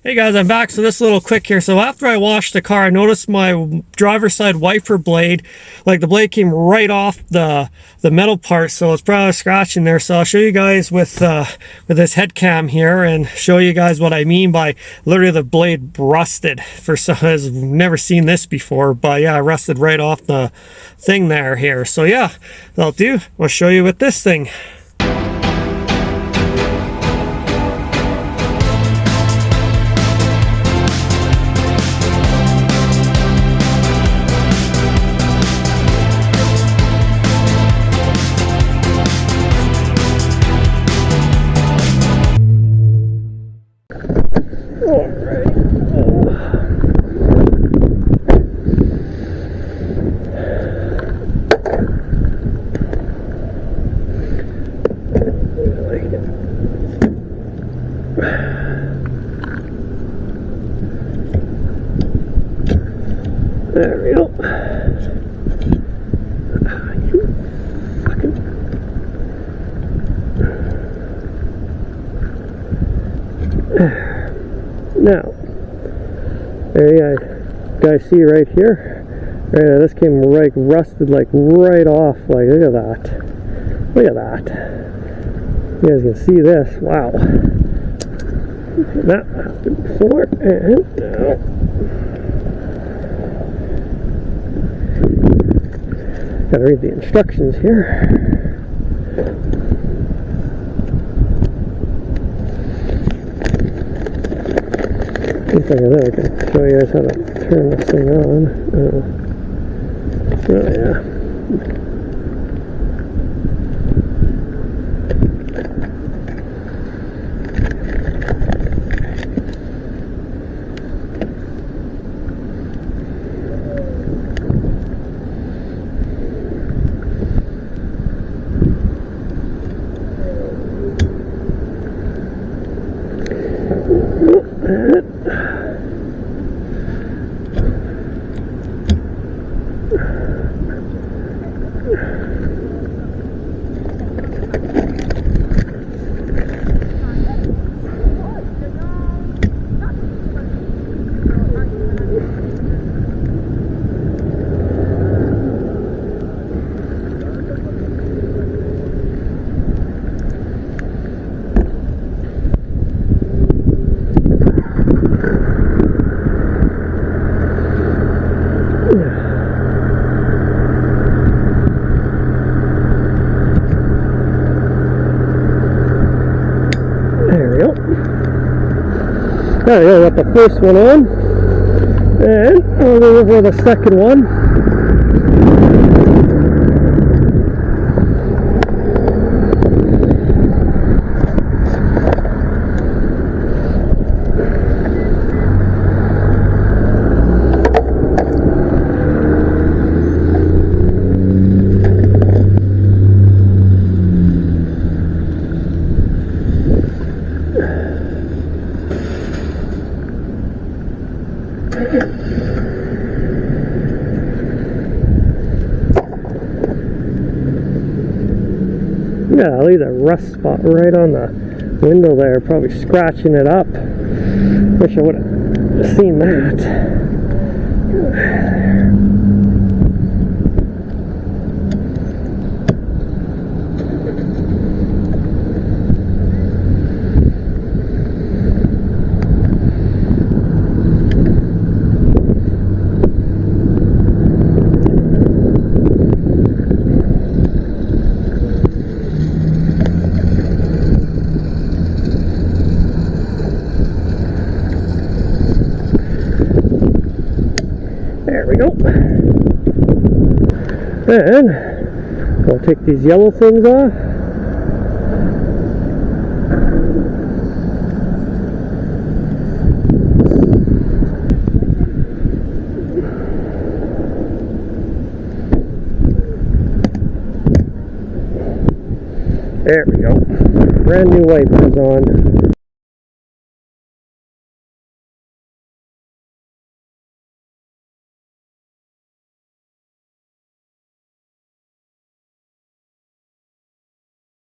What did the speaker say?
Hey guys, I'm back. So this little quick here. So after I washed the car, I noticed my driver's side wiper blade, like the blade came right off the metal part, so it's probably scratching there. So I'll show you guys with this head cam here and show you guys what I mean by literally the blade rusted. For some, I've never seen this before, but yeah, it rusted right off the thing there here. So yeah, that'll do. I'll show you with this thing. There we go. Now, there you guys see right here. Right now, this came right rusted, like right off. Like look at that. Look at that. You guys can see this. Wow. That happened before, and now. Gotta read the instructions here. Looks like I can show you guys how to turn this thing on. Oh yeah. There we go, got the first one on, and I'll go over the second one. Yeah, I'll leave a rust spot right on the window there, probably scratching it up. Wish I would have seen that. There we go. And we'll take these yellow things off. There we go. Brand new wipers on.